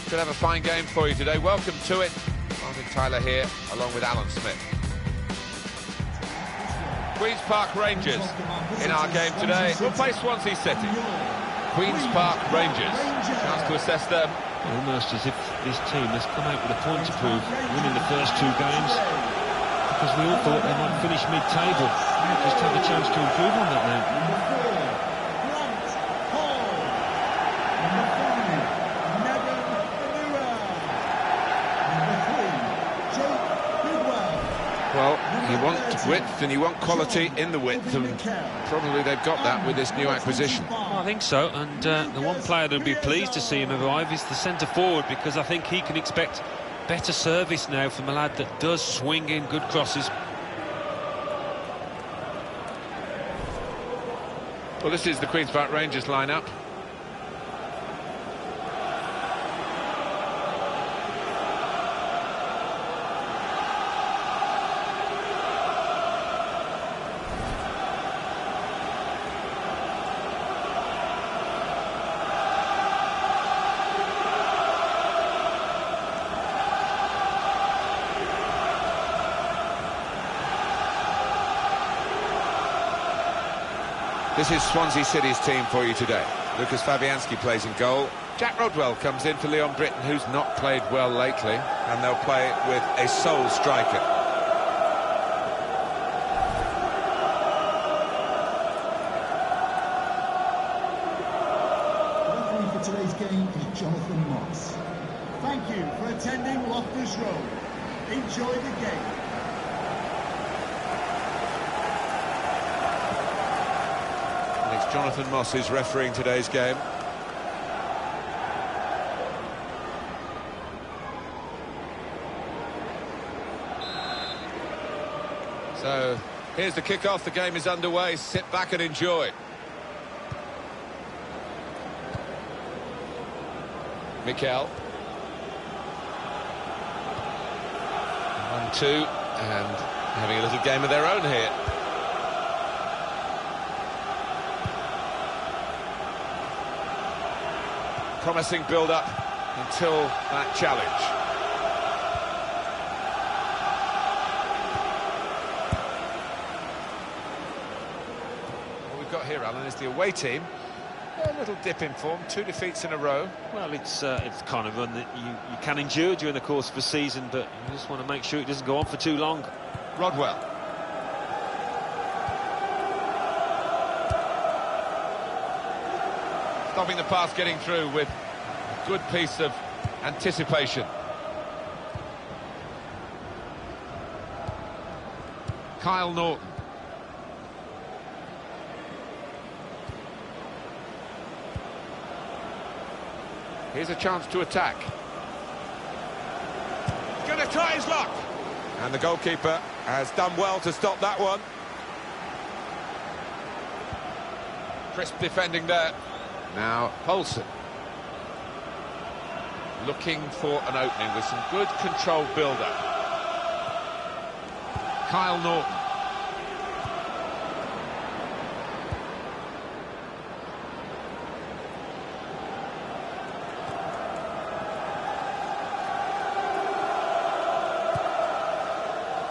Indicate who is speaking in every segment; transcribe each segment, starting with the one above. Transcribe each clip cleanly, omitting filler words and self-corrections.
Speaker 1: Could have a fine game for you today. Welcome to it. Martin Tyler here, along with Alan Smith. Queen's Park Rangers in our game today. We'll play Swansea City. Queen's Park Rangers. Chance to assess them.
Speaker 2: Almost as if this team has come out with a point to prove, winning the first two games, because we all thought they might finish mid-table. Just have a chance to improve on that now.
Speaker 1: Well, you want width and you want quality in the width, and probably they've got that with this new acquisition.
Speaker 2: I think so, and the one player that'll be pleased to see him arrive is the centre-forward, because I think he can expect better service now from a lad that does swing in good crosses.
Speaker 1: Well, this is the Queen's Park Rangers lineup. This is Swansea City's team for you today. Lucas Fabianski plays in goal. Jack Rodwell comes in for Leon Britton, who's not played well lately. And they'll play with a sole striker.
Speaker 3: Referee for today's game is Jonathan Moss. Thank you for attending Loftus Road. Enjoy the game.
Speaker 1: Jonathan Moss is refereeing today's game. So here's the kick-off. The game is underway. Sit back and enjoy. Mikel. 1-2, and having a little game of their own here. Promising build-up until that challenge. What we've got here, Alan, is the away team. A little dip in form, 2 defeats in a row.
Speaker 2: Well, it's kind of one that you can endure during the course of a season, but you just want to make sure it doesn't go on for too long.
Speaker 1: Rodwell. Stopping the pass getting through with a good piece of anticipation. Kyle Norton. Here's a chance to attack. He's going to try his luck. And the goalkeeper has done well to stop that one. Crisp defending there. Now, Poulsen. Looking for an opening with some good controlled build-up. Kyle Norton.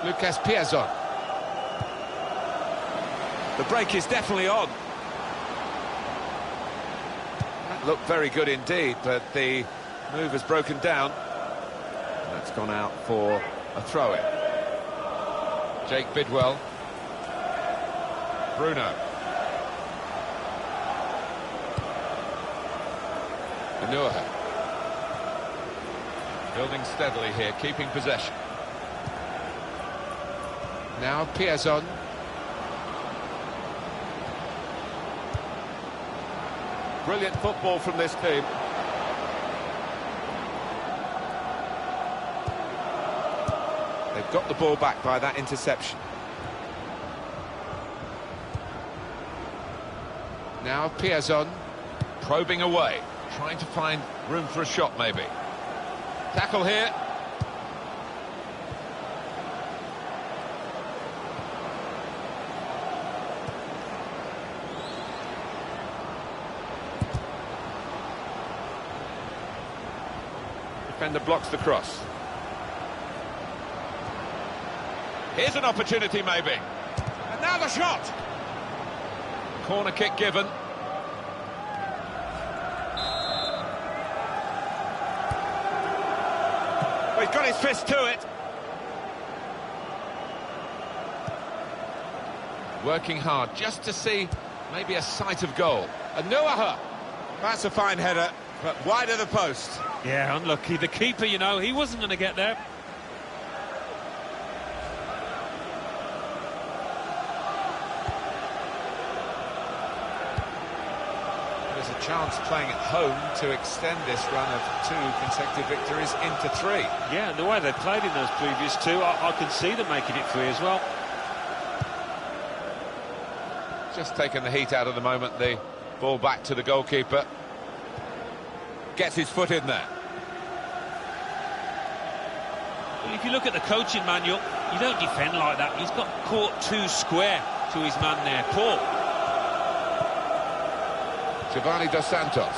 Speaker 1: Lucas Piazon. The break is definitely on. That looked very good indeed, but the move has broken down. That's gone out for a throw-in. Jake Bidwell. Bruno. Manua. Building steadily here, keeping possession. Now Piazon. Brilliant football from this team. They've got the ball back by that interception. Now Piazon probing away, trying to find room for a shot maybe. Tackle here. Defender blocks the cross. Here's an opportunity, maybe. And now the shot! Corner kick given. Well, he's got his fist to it. Working hard just to see maybe a sight of goal. And Noah, that's a fine header, but wide of the post.
Speaker 2: Yeah, unlucky. The keeper, you know, he wasn't going to get there.
Speaker 1: There's a chance playing at home to extend this run of 2 consecutive victories into 3.
Speaker 2: Yeah, and the way they played in those previous 2, I can see them making it 3 as well.
Speaker 1: Just taking the heat out of the moment, the ball back to the goalkeeper. Gets his foot in there.
Speaker 2: Well, if you look at the coaching manual, you don't defend like that. He's got caught too square to his man there. Paul.
Speaker 1: Giovanni Dos Santos.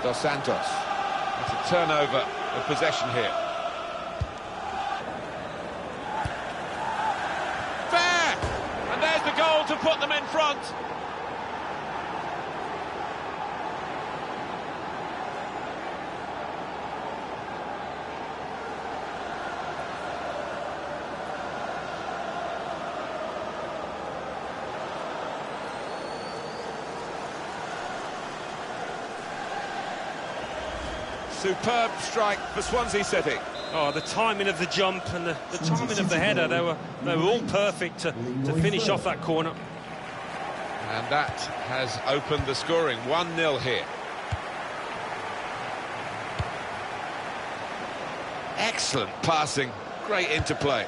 Speaker 1: Dos Santos. It's a turnover of possession here. Fair! And there's the goal to put them in front. Superb strike for Swansea City.
Speaker 2: Oh, the timing of the jump and the timing of the header, they were all perfect to finish off that corner.
Speaker 1: And that has opened the scoring. 1-0 here. Excellent passing, great interplay.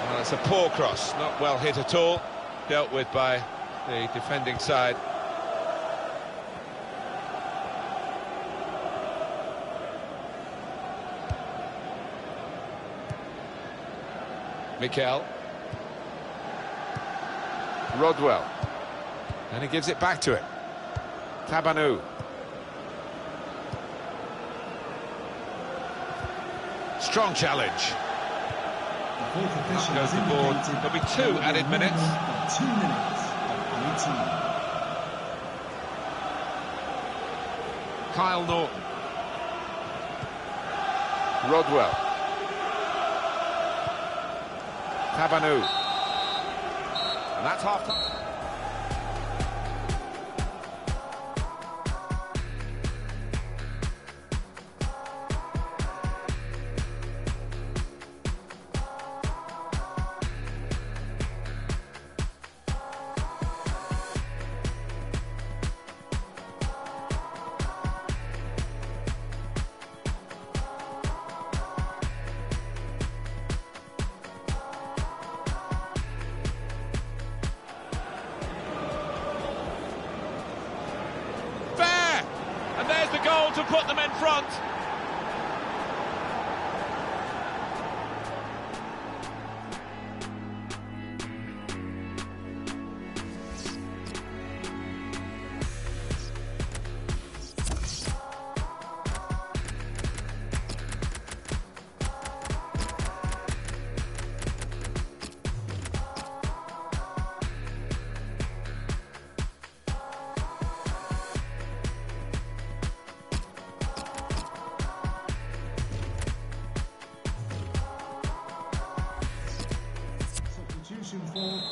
Speaker 1: Well, it's a poor cross, not well hit at all. Dealt with by the defending side. Mikel. Rodwell. And he gives it back to him. Tabanu. Strong challenge. Up goes the board. There'll be 2 added minutes.
Speaker 3: 2 minutes of 18.
Speaker 1: Kyle Norton. Rodwell. Tabanu. And that's half-time. And there's the goal to put them in front.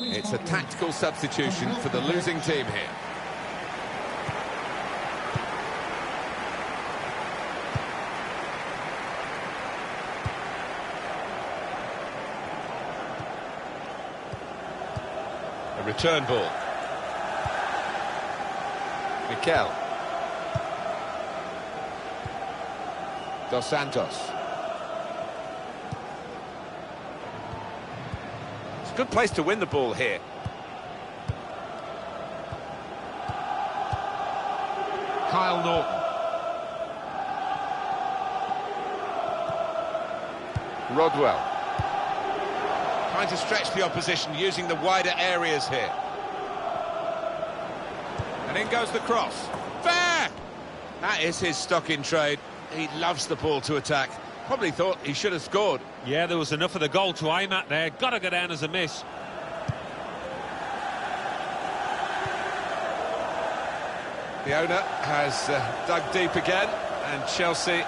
Speaker 1: It's a tactical substitution for the losing team here. A return ball. Mikel. Dos Santos. Good place to win the ball here. Kyle Norton. Rodwell. Trying to stretch the opposition using the wider areas here. And in goes the cross. Fair! That is his stock in trade. He loves the ball to attack. Probably thought he should have scored.
Speaker 2: Yeah, there was enough of the goal to aim at there. Got to go down as a miss.
Speaker 1: The owner has dug deep again, and Chelsea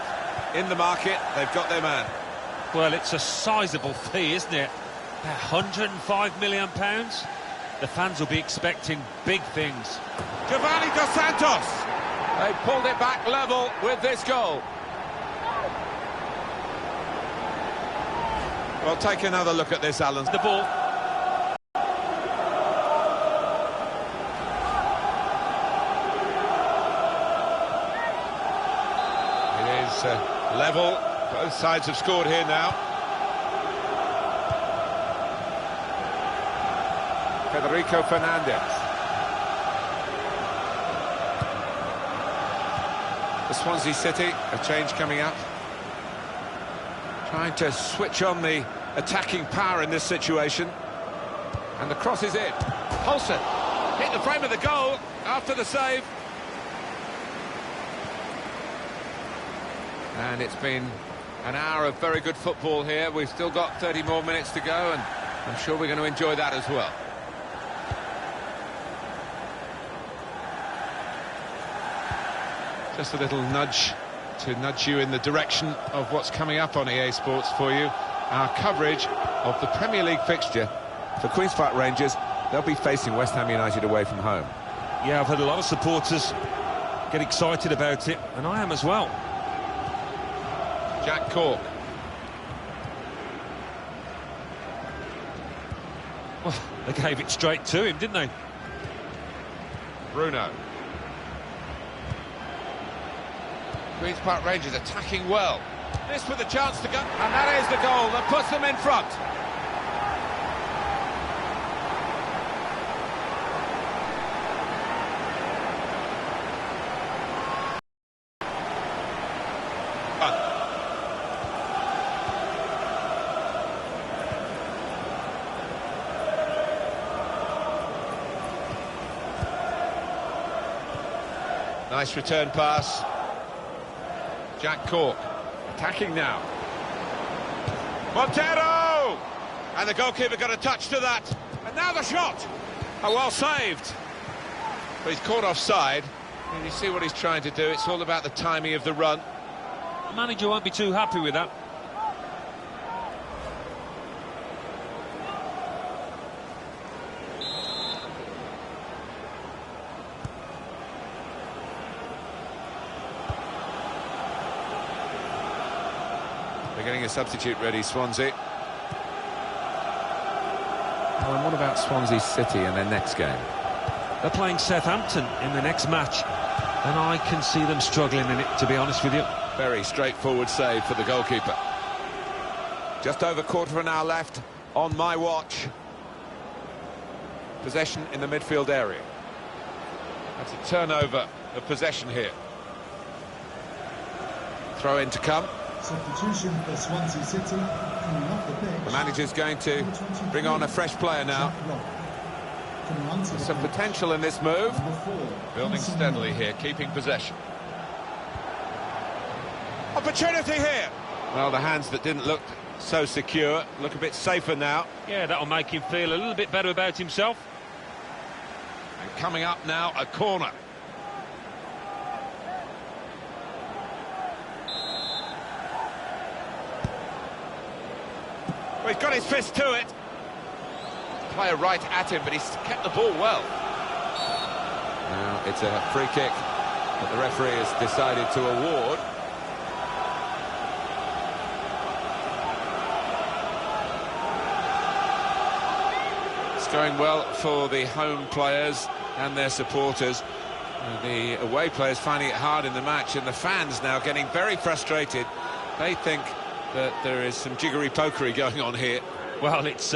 Speaker 1: in the market. They've got their man.
Speaker 2: Well, it's a sizable fee, isn't it? £105 million. The fans will be expecting big things.
Speaker 1: Giovanni Dos Santos. They pulled it back level with this goal. Well, take another look at this, Alan.
Speaker 2: The ball.
Speaker 1: It is level. Both sides have scored here now. Federico Fernandez. For Swansea City, a change coming up. Trying to switch on the attacking power in this situation. And the cross is in. Paulson hit the frame of the goal after the save. And it's been an hour of very good football here. We've still got 30 more minutes to go, and I'm sure we're going to enjoy that as well. Just a little nudge to nudge you in the direction of what's coming up on EA Sports for you. Our coverage of the Premier League fixture for Queen's Park Rangers. They'll be facing West Ham United away from home.
Speaker 2: Yeah, I've had a lot of supporters get excited about it, and I am as well.
Speaker 1: Jack Cork.
Speaker 2: Well, they gave it straight to him, didn't they?
Speaker 1: Bruno. Queen's Park Rangers attacking well. This with a chance to go, and that is the goal that puts them in front. Nice return pass. Jack Cork attacking now. Montero! And the goalkeeper got a touch to that. And now the shot. Oh, well saved. But he's caught offside. And you see what he's trying to do. It's all about the timing of the run.
Speaker 2: The manager won't be too happy with that.
Speaker 1: They're getting a substitute ready, Swansea. Well, and what about Swansea City in their next game?
Speaker 2: They're playing Southampton in the next match, and I can see them struggling in it, to be honest with you.
Speaker 1: Very straightforward save for the goalkeeper. Just over quarter of an hour left on my watch. Possession in the midfield area. That's a turnover of possession here. Throw in to come.
Speaker 3: Substitution for Swansea City. Coming off the pitch.
Speaker 1: The manager's going to bring on a fresh player now. Some potential in this move. Building steadily here, keeping possession. Opportunity here. Well, the hands that didn't look so secure look a bit safer now.
Speaker 2: Yeah, that'll make him feel a little bit better about himself.
Speaker 1: And coming up now, a corner. Well, he's got his fist to it. Player right at him, but he's kept the ball well. Now it's a free kick that the referee has decided to award. It's going well for the home players and their supporters. The away players finding it hard in the match, and the fans now getting very frustrated. They think that there is some jiggery-pokery going on here.
Speaker 2: Well, it's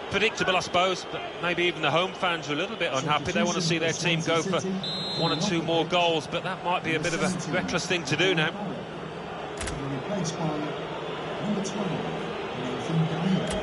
Speaker 2: predictable, I suppose, but maybe even the home fans are a little bit unhappy. They want to see their team go for 1 or 2 more goals, but that might be a bit of a reckless thing to do now.
Speaker 3: Replaced by number 12, Nathan Dyer.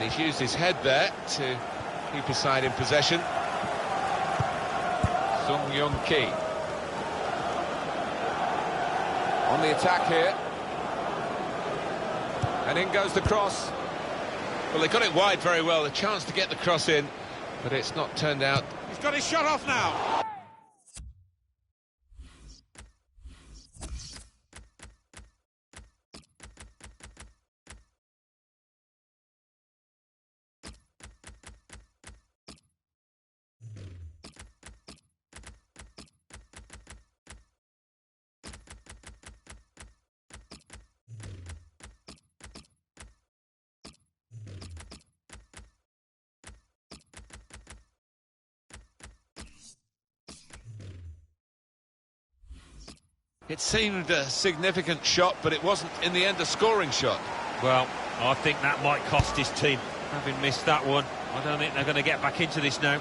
Speaker 1: he's used his head there to keep his side in possession. Sung Young-ki on the attack here. And in goes the cross. Well, they got it wide very well, a chance to get the cross in, but it's not turned out. He's got his shot off now. It seemed a significant shot, but it wasn't, in the end, a scoring shot.
Speaker 2: Well, I think that might cost his team, having missed that one. I don't think they're going to get back into this now.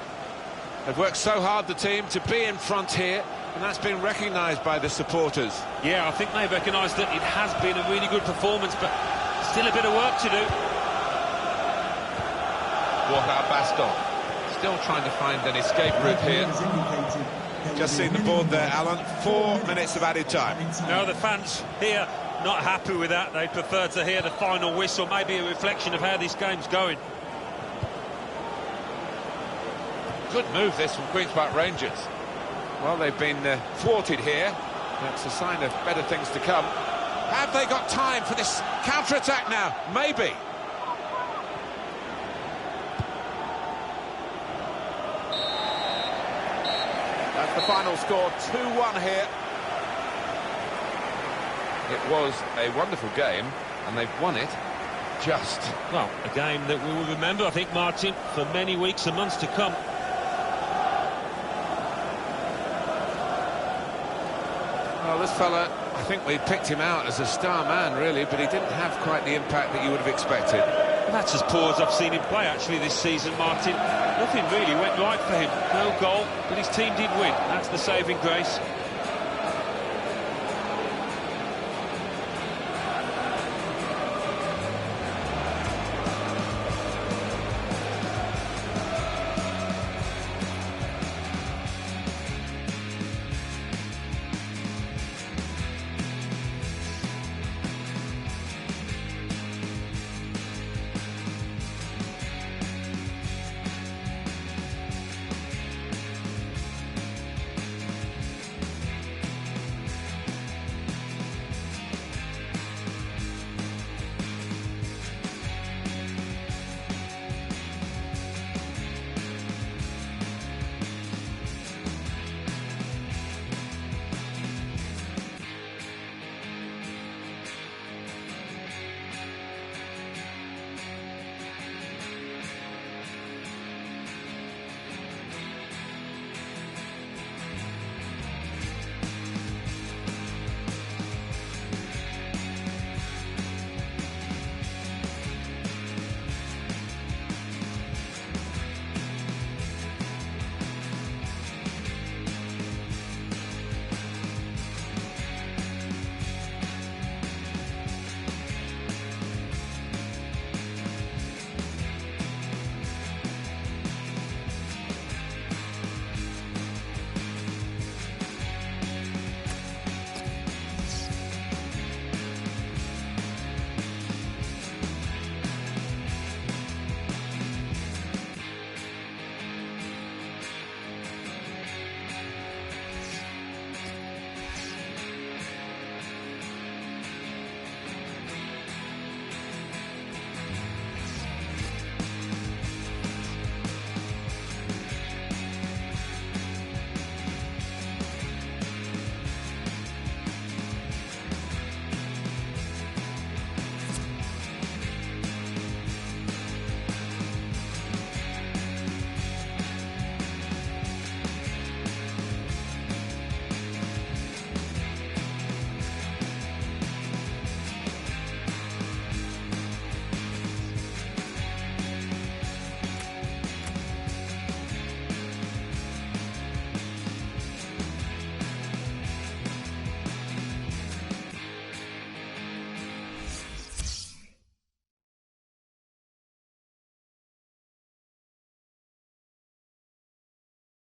Speaker 1: They've worked so hard, the team, to be in front here, and that's been recognised by the supporters.
Speaker 2: Yeah, I think they recognise that it has been a really good performance, but still a bit of work to do.
Speaker 1: Walkout Baston, still trying to find an escape route here. Just seen the board there, Alan. 4 minutes of added time.
Speaker 2: No, the fans here not happy with that. They prefer to hear the final whistle, maybe a reflection of how this game's going.
Speaker 1: Good move this from Queen's Park Rangers. Well, they've been thwarted here. That's a sign of better things to come. Have they got time for this counter-attack now? Maybe. That's the final score, 2-1 here. It was a wonderful game, and they've won it just.
Speaker 2: Well, a game that we will remember, I think, Martin, for many weeks and months to come.
Speaker 1: Well, this fella, I think we picked him out as a star man, really, but he didn't have quite the impact that you would have expected.
Speaker 2: Well, that's as poor as I've seen him play, actually, this season, Martin. Nothing really went right for him. No goal, but his team did win. That's the saving grace.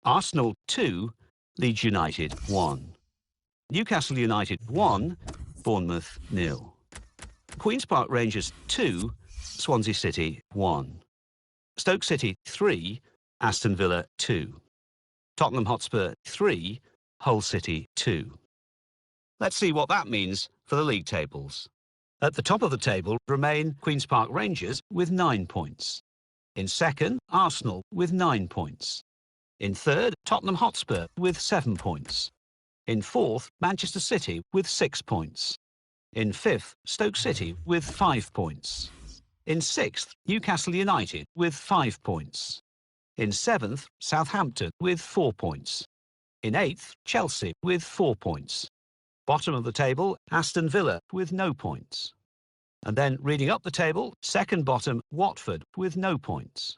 Speaker 4: Arsenal 2, Leeds United 1. Newcastle United 1, Bournemouth 0. Queen's Park Rangers 2, Swansea City 1. Stoke City 3, Aston Villa 2. Tottenham Hotspur 3, Hull City 2. Let's see what that means for the league tables. At the top of the table remain Queen's Park Rangers with 9 points. In second, Arsenal with 9 points. In third, Tottenham Hotspur with 7 points. In fourth, Manchester City with 6 points. In fifth, Stoke City with 5 points. In sixth, Newcastle United with 5 points. In seventh, Southampton with 4 points. In eighth, Chelsea with 4 points. Bottom of the table, Aston Villa with no points. And then reading up the table, second bottom, Watford with no points.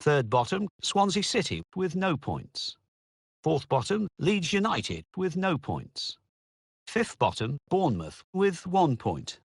Speaker 4: Third bottom, Swansea City with no points. Fourth bottom, Leeds United with no points. Fifth bottom, Bournemouth with 1 point.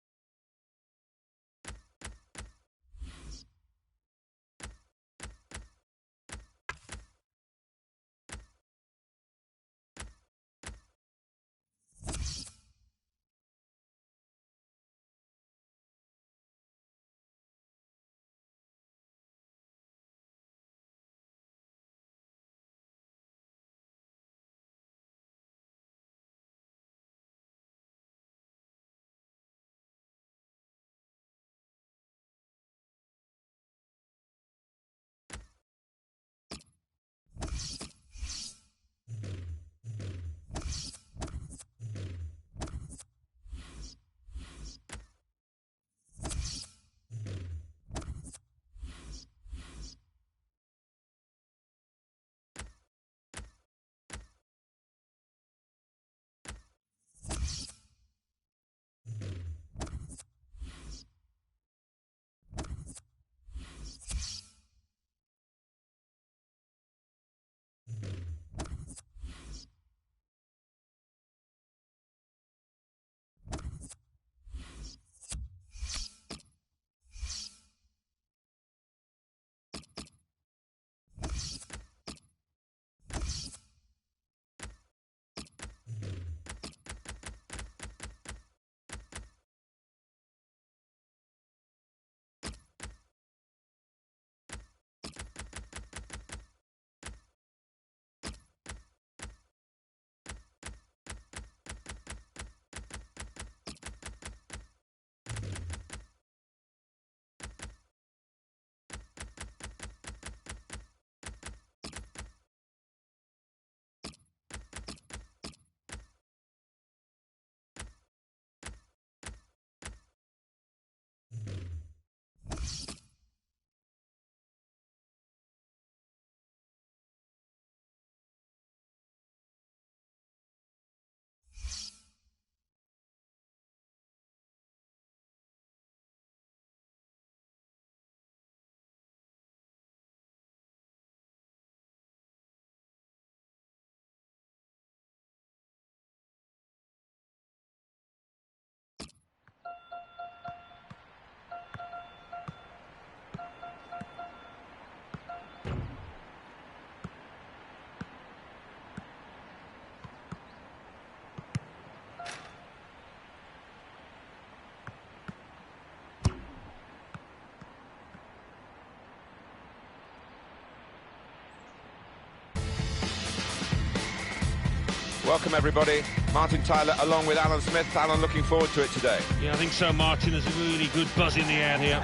Speaker 1: Welcome, everybody. Martin Tyler along with Alan Smith. Alan, looking forward to it today.
Speaker 2: Yeah, I think so, Martin. There's a really good buzz in the air here.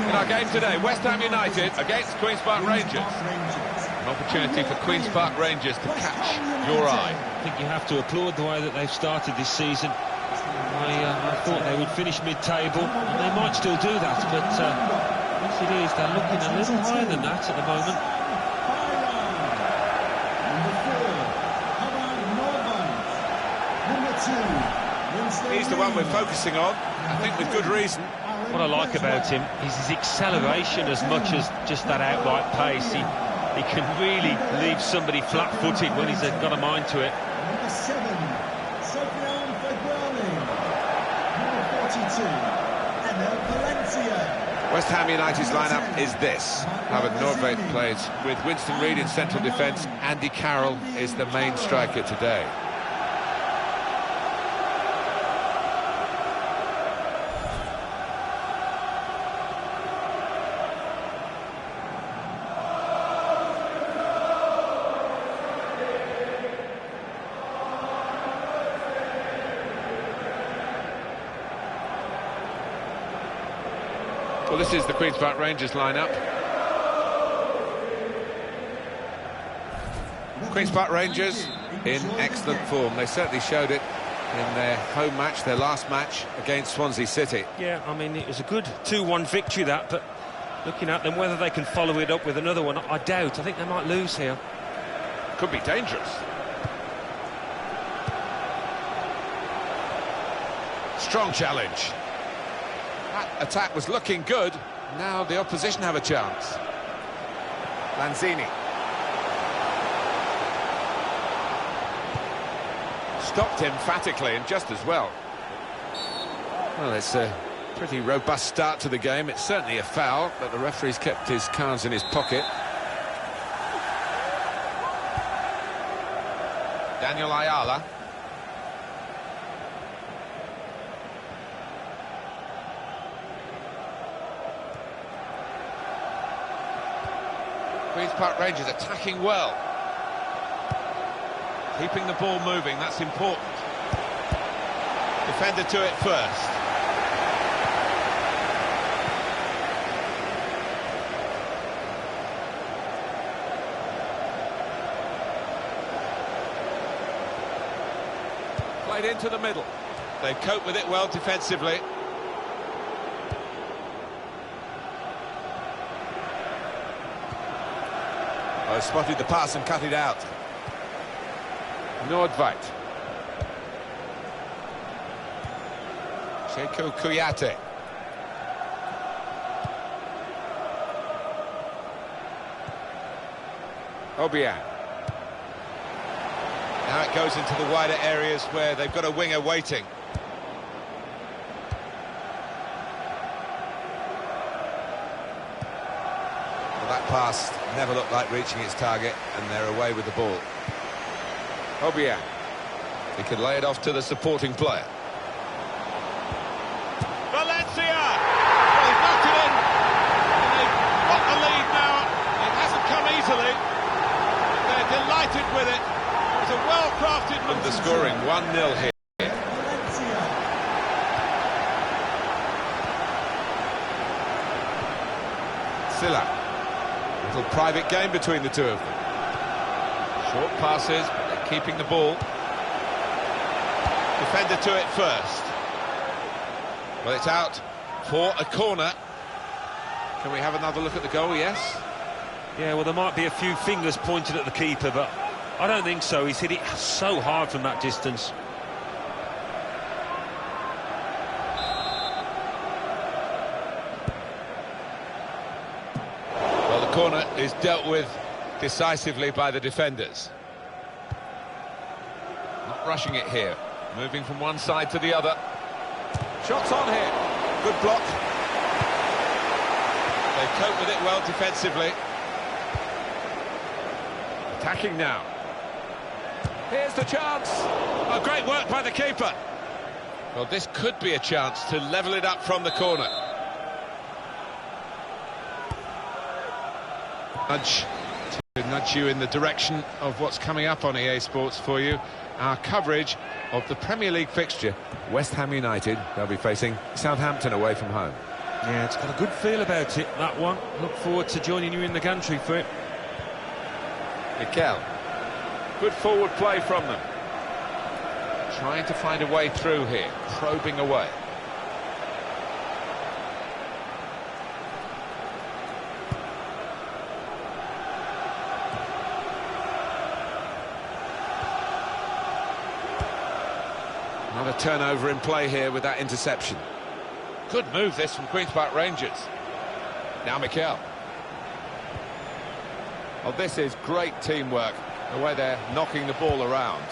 Speaker 1: In our game today, West Ham United against Queen's Park Rangers. An opportunity for Queen's Park Rangers to catch your eye.
Speaker 2: I think you have to applaud the way that they've started this season. I thought they would finish mid-table, and they might still do that, but as it is, they're looking a little higher than that at the moment.
Speaker 1: He's the one we're focusing on, I think with good reason.
Speaker 2: What I like about him is his acceleration as much as just that outright pace. He can really leave somebody flat-footed when he's got a mind to it.
Speaker 3: Number 7, Sofian Feghouali. Number 42, Enner Valencia.
Speaker 1: West Ham United's lineup is this. Harvard Nordtveit plays with Winston Reid in central defence. Andy Carroll is the main striker today. Well, this is the Queen's Park Rangers lineup. Queen's Park Rangers in excellent form. They certainly showed it in their home match, their last match against Swansea City.
Speaker 2: Yeah, I mean, it was a good 2-1 victory, that, but looking at them, whether they can follow it up with another one, I doubt. I think they might lose here.
Speaker 1: Could be dangerous. Strong challenge. That attack was looking good. Now the opposition have a chance. Lanzini. Stopped emphatically and just as well. Well, it's a pretty robust start to the game. It's certainly a foul, but the referee's kept his cards in his pocket. Daniel Ayala. Queen's Park Rangers attacking well. Keeping the ball moving, that's important. Defender to it first. Played into the middle. They've coped with it well defensively. Oh, spotted the pass and cut it out. Nordtveit. Sekou Kouyaté. Obiang. Now it goes into the wider areas where they've got a winger waiting. Well, that pass never looked like reaching its target, and they're away with the ball. Obiang. He could lay it off to the supporting player. Valencia! Well, he's knocked it in. And they've got the lead now. It hasn't come easily. They're delighted with it. It's a well-crafted move. The scoring 1-0 here. Silla. Little private game between the two of them. Short passes, but they're keeping the ball. Defender to it first. Well, it's out for a corner. Can we have another look at the goal? Yes.
Speaker 2: Yeah, well, there might be a few fingers pointed at the keeper, but I don't think so. He's hit it so hard from that distance.
Speaker 1: Well, the corner is dealt with decisively by the defenders. Not rushing it here. Moving from one side to the other. Shots on here. Good block. They cope with it well defensively. Attacking now. Here's the chance. Oh, great work by the keeper. Well, this could be a chance to level it up from the corner. Nudge you in the direction of what's coming up on EA Sports for you. Our coverage of the Premier League fixture. West Ham United, they'll be facing Southampton away from home.
Speaker 2: Yeah, it's got a good feel about it, that one. Look forward to joining you in the gantry for it.
Speaker 1: Mikel. Good forward play from them. Trying to find a way through here, probing away. Another turnover in play here with that interception. Good move this from Queen's Park Rangers. Now Mikel. Well, this is great teamwork, the way they're knocking the ball around.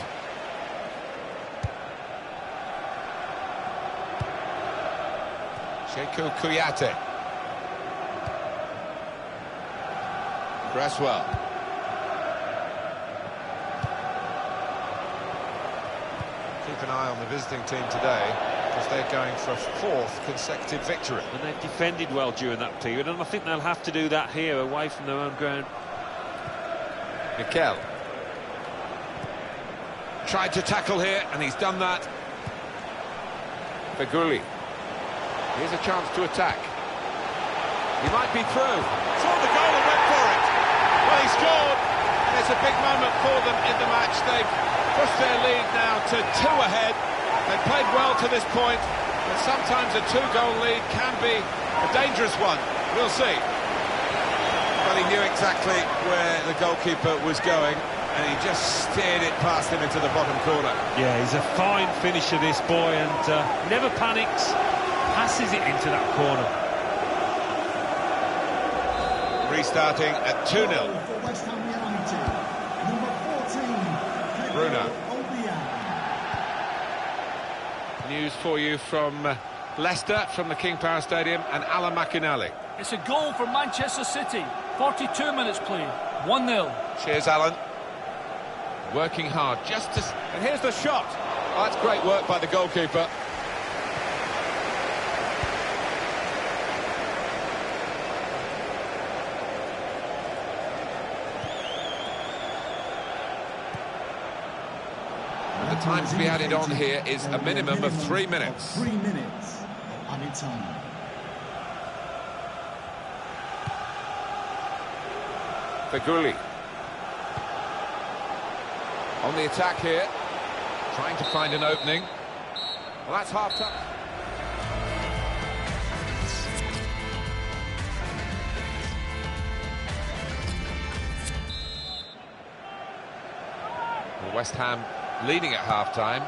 Speaker 1: Sekou Kouyaté. Press well. Keep an eye on the visiting team today, because they're going for a 4th consecutive victory.
Speaker 2: And they've defended well during that period, and I think they'll have to do that here, away from their own ground.
Speaker 1: Mikel. Tried to tackle here, and he's done that. Feguli. Here's a chance to attack. He might be through. Saw the goal and went for it. Well, he scored, and it's a big moment for them in the match. They've pushed their lead now to 2 ahead. They've played well to this point, but sometimes a 2-goal lead can be a dangerous one. We'll see. Well, he knew exactly where the goalkeeper was going, and he just steered it past him into the bottom corner.
Speaker 2: Yeah, he's a fine finisher, this boy, and never panics, passes it into that corner.
Speaker 1: Restarting at 2-0.
Speaker 3: For West Ham United, number 14,
Speaker 1: Bruno.
Speaker 3: Obiang.
Speaker 1: News for you from Leicester, from the King Power Stadium, and Alan McInally.
Speaker 5: It's a goal for Manchester City. 42 minutes played. 1-0.
Speaker 1: Cheers, Alan. Working hard, just to... And here's the shot. Oh, that's great work by the goalkeeper. And the time to be added on here is a minimum of 3 minutes.
Speaker 3: 3 minutes of added time.
Speaker 1: Feguli. On the attack here, trying to find an opening. Well, that's half-time. Well, West Ham leading at half-time.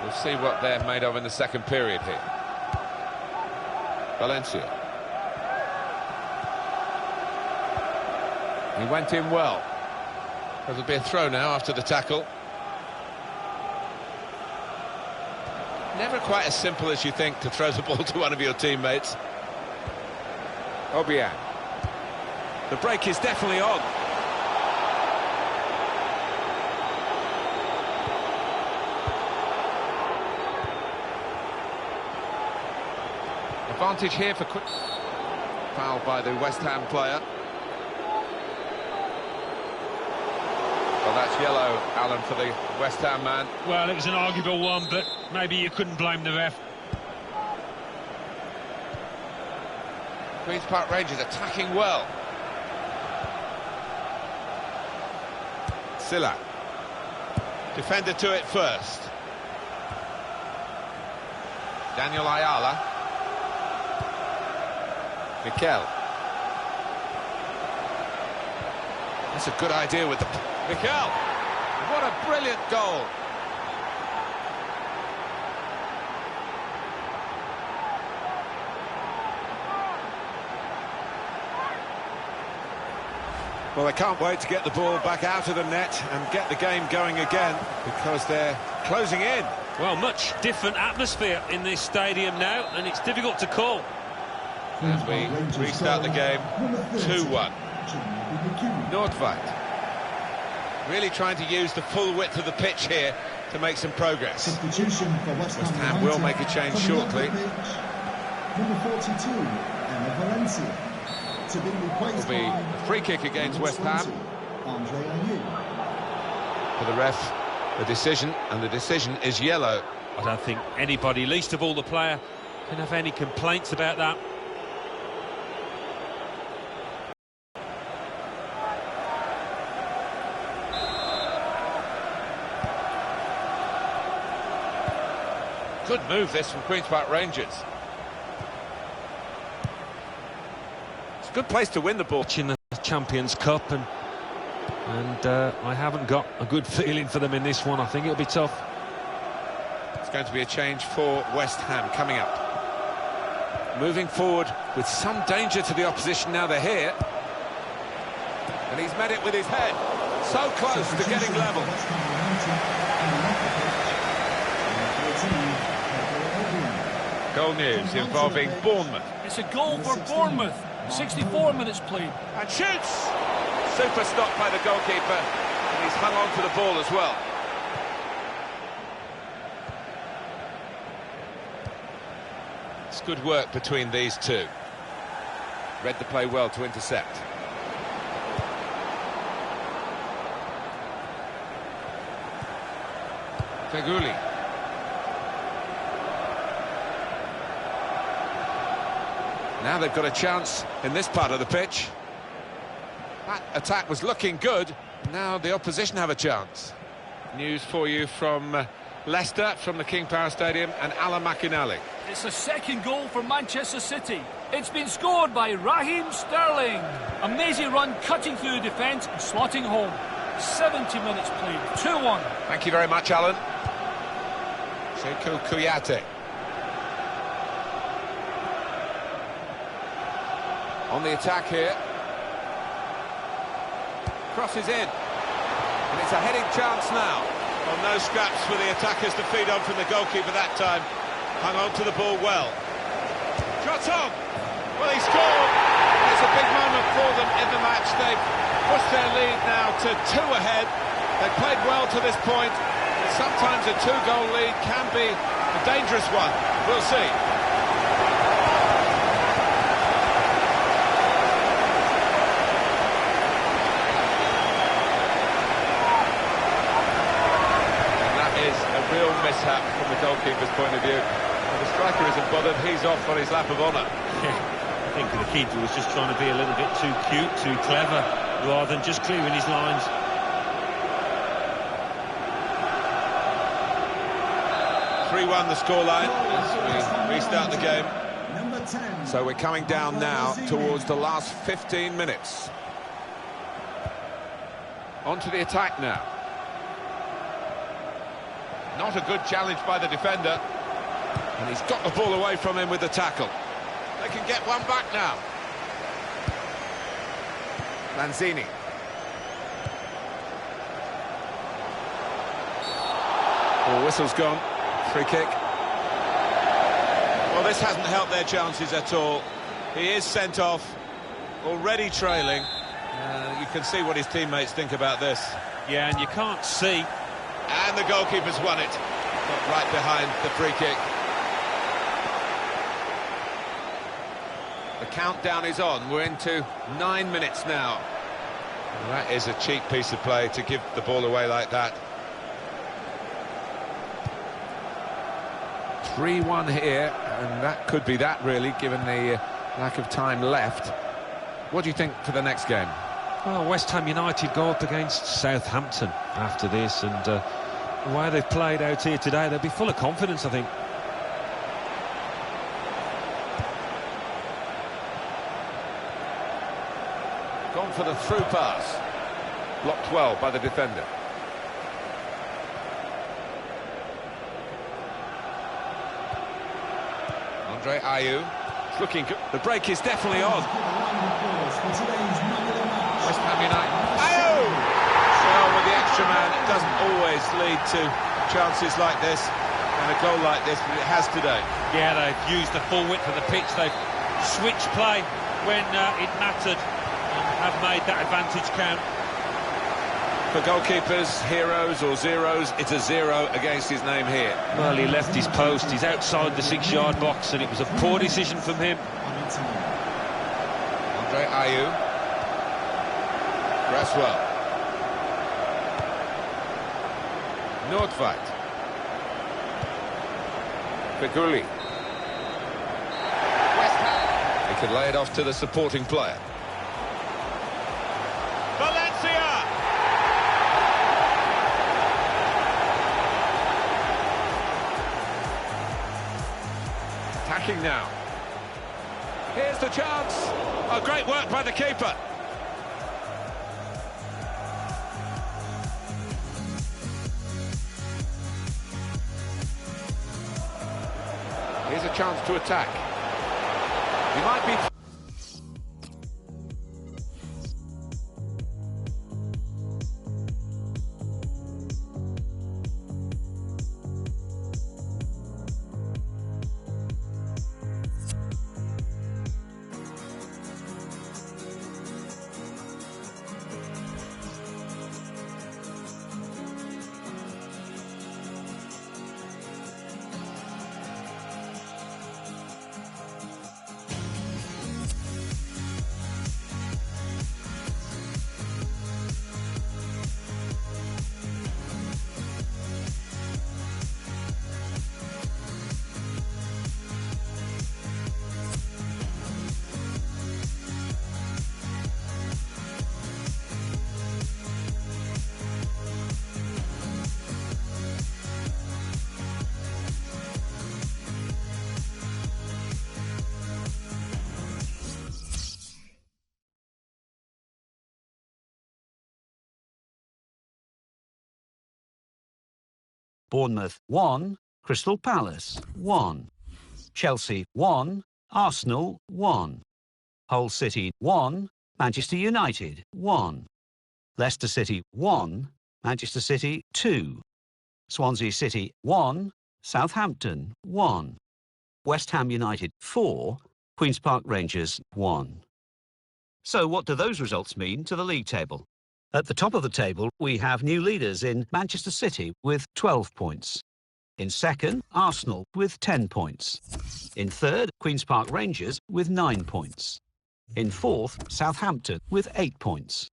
Speaker 1: We'll see what they're made of in the second period here. Valencia. He went in well. There'll be a throw now after the tackle. Never quite as simple as you think to throw the ball to one of your teammates. Obiang. The break is definitely on. Advantage here for quick. Foul by the West Ham player. Well, that's yellow, Alan, for the West Ham man.
Speaker 2: Well, it was an arguable one, but maybe you couldn't blame the ref.
Speaker 1: Queen's Park Rangers attacking well. Silla. Defender to it first. Daniel Ayala. Mikel. That's a good idea with the... Mikel! What a brilliant goal! Well, they can't wait to get the ball back out of the net and get the game going again, because they're closing in.
Speaker 2: Well, much different atmosphere in this stadium now, and it's difficult to call.
Speaker 1: As we restart the game, 2-1. Nordveit really trying to use the full width of the pitch here to make some progress.
Speaker 3: Substitution for West Ham
Speaker 1: will make a change shortly.
Speaker 3: Number 42, Emma Valencia. To be replaced
Speaker 1: Will be
Speaker 3: by
Speaker 1: a free kick against West Ham.
Speaker 3: Andre Ayew.
Speaker 1: For the ref, the decision, and the decision is yellow.
Speaker 2: I don't think anybody, least of all the player, can have any complaints about that.
Speaker 1: Good move this from Queen's Park Rangers. It's a good place to win the ball.
Speaker 2: In the Champions Cup, and I haven't got a good feeling for them in this one. I think it'll be tough.
Speaker 1: It's going to be a change for West Ham coming up. Moving forward with some danger to the opposition now they're here. And he's met it with his head. So close to getting level. Goal news involving Bournemouth.
Speaker 5: It's a goal for Bournemouth. 64 minutes played.
Speaker 1: And shoots! Super stop by the goalkeeper, and he's hung on to the ball as well. It's good work between these two. Read the play well to intercept. Feghouli. Now they've got a chance in this part of the pitch. That attack was looking good. Now the opposition have a chance. News for you from Leicester, from the King Power Stadium, and Alan McInally.
Speaker 5: It's a second goal for Manchester City. It's been scored by Raheem Sterling. Amazing run, cutting through the defence and slotting home. 70 minutes played, 2-1.
Speaker 1: Thank you very much, Alan. Sekou Kouyaté. On the attack here. Crosses in. And it's a heading chance now. Well, no scraps for the attackers to feed on from the goalkeeper that time. Hung on to the ball well. Shots on! Well, he scored! It's a big moment for them in the match. They've pushed their lead now to 2 ahead. They've played well to this point. And sometimes a 2-goal lead can be a dangerous one. We'll see. Real mishap from the goalkeeper's point of view. Well, the striker isn't bothered, he's off on his lap of honour.
Speaker 2: I think the keeper was just trying to be a little bit too cute, too clever, rather than just clearing his lines.
Speaker 1: (3-1) the scoreline as we restart the game. So we're coming down now towards the last 15 minutes. On to the attack now. Not a good challenge by the defender. And he's got the ball away from him with the tackle. They can get one back now. Lanzini. Oh, whistle's gone. Free kick. Well, this hasn't helped their chances at all. He is sent off, already trailing. You can see what his teammates think about this.
Speaker 2: Yeah, and you can't see.
Speaker 1: And the goalkeeper's won it. Got right behind the free kick. The countdown is on. We're into 9 minutes now. And that is a cheap piece of play to give the ball away like that. 3-1 here, and that could be that really, given the lack of time left. What do you think for the next game?
Speaker 2: Well, West Ham United go up against Southampton after this, and the way they've played out here today, they'll be full of confidence, I think.
Speaker 1: Gone for the through pass. Blocked well by the defender. Andre Ayew. It's looking good. The break is definitely on. West Ham United. Ayew! Well, with the extra man, it doesn't always lead to chances like this and a goal like this, but it has today.
Speaker 2: Yeah, they've used the full width of the pitch. They've switched play when it mattered and have made that advantage count.
Speaker 1: For goalkeepers, heroes or zeros, it's a 0 against his name here.
Speaker 2: Well, he left his post. He's outside the 6-yard box, and it was a poor decision from him.
Speaker 1: Andre Ayew. Braswell. Nordtveit. Feghouli. West Ham. He could lay it off to the supporting player. Valencia! Attacking now. Here's the chance. Oh, great work by the keeper. Here's a chance to attack. He might be...
Speaker 4: Bournemouth 1, Crystal Palace 1. Chelsea 1, Arsenal 1. Hull City 1, Manchester United 1. Leicester City 1, Manchester City 2. Swansea City 1, Southampton 1. West Ham United 4, Queen's Park Rangers 1. So what do those results mean to the league table? At the top of the table, we have new leaders in Manchester City with 12 points. In second, Arsenal with 10 points. In third, Queen's Park Rangers with 9 points. In fourth, Southampton with 8 points.